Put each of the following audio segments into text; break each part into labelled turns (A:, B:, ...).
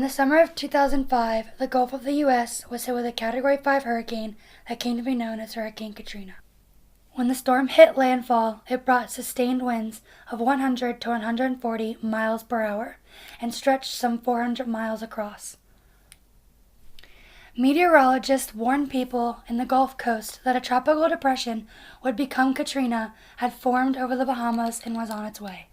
A: the summer of 2005, the Gulf of the U.S. was hit with a Category 5 hurricane that came to be known as Hurricane Katrina. When the storm hit landfall, it brought sustained winds of 100 to 140 miles per hour and stretched some 400 miles across. Meteorologists warned people in the Gulf Coast that a tropical depression would become Katrina had formed over the Bahamas and was on its way.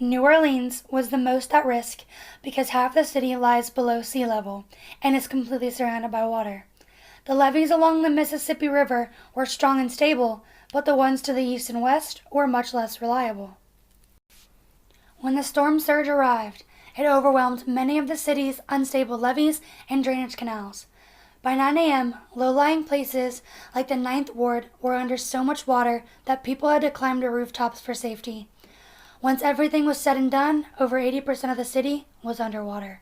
A: New Orleans was the most at risk because half the city lies below sea level and is completely surrounded by water. The levees along the Mississippi River were strong and stable, but the ones to the east and west were much less reliable. When the storm surge arrived, it overwhelmed many of the city's unstable levees and drainage canals. By 9 a.m., low-lying places like the Ninth Ward were under so much water that people had to climb to rooftops for safety. Once everything was said and done, over 80% of the city was underwater.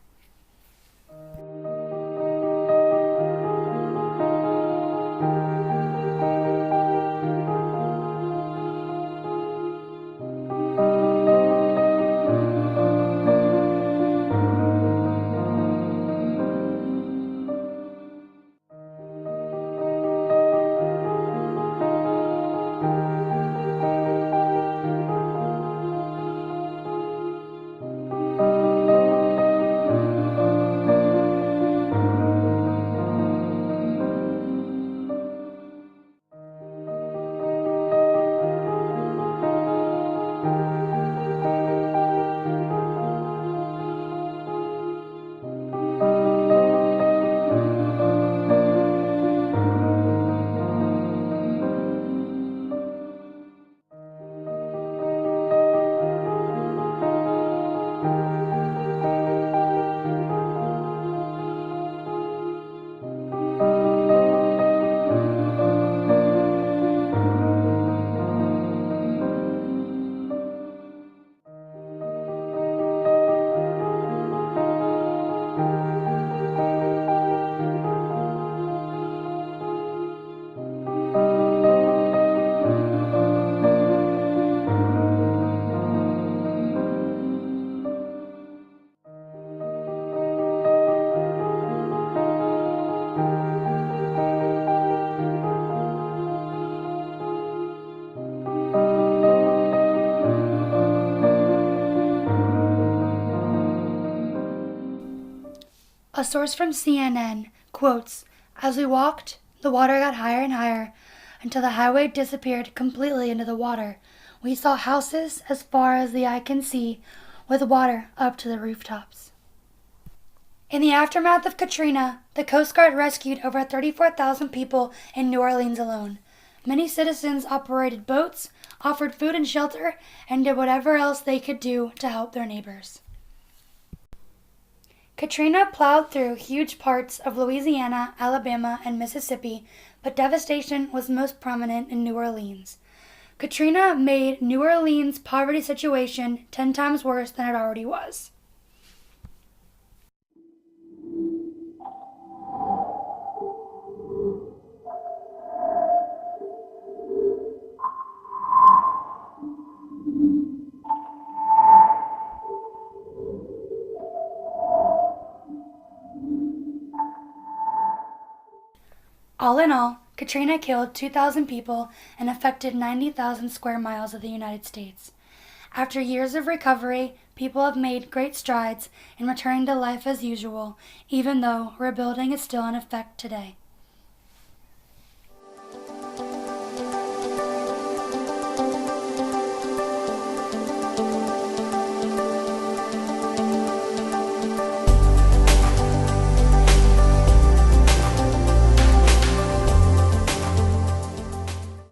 A: A source from CNN quotes, "As we walked, the water got higher and higher until the highway disappeared completely into the water. We saw houses as far as the eye can see, with water up to the rooftops." In the aftermath of Katrina, the Coast Guard rescued over 34,000 people in New Orleans alone. Many citizens operated boats, offered food and shelter, and did whatever else they could do to help their neighbors. Katrina plowed through huge parts of Louisiana, Alabama, and Mississippi, but devastation was most prominent in New Orleans. Katrina made New Orleans' poverty situation 10 times worse than it already was. All in all, Katrina killed 2,000 people and affected 90,000 square miles of the United States. After years of recovery, people have made great strides in returning to life as usual, even though rebuilding is still in effect today.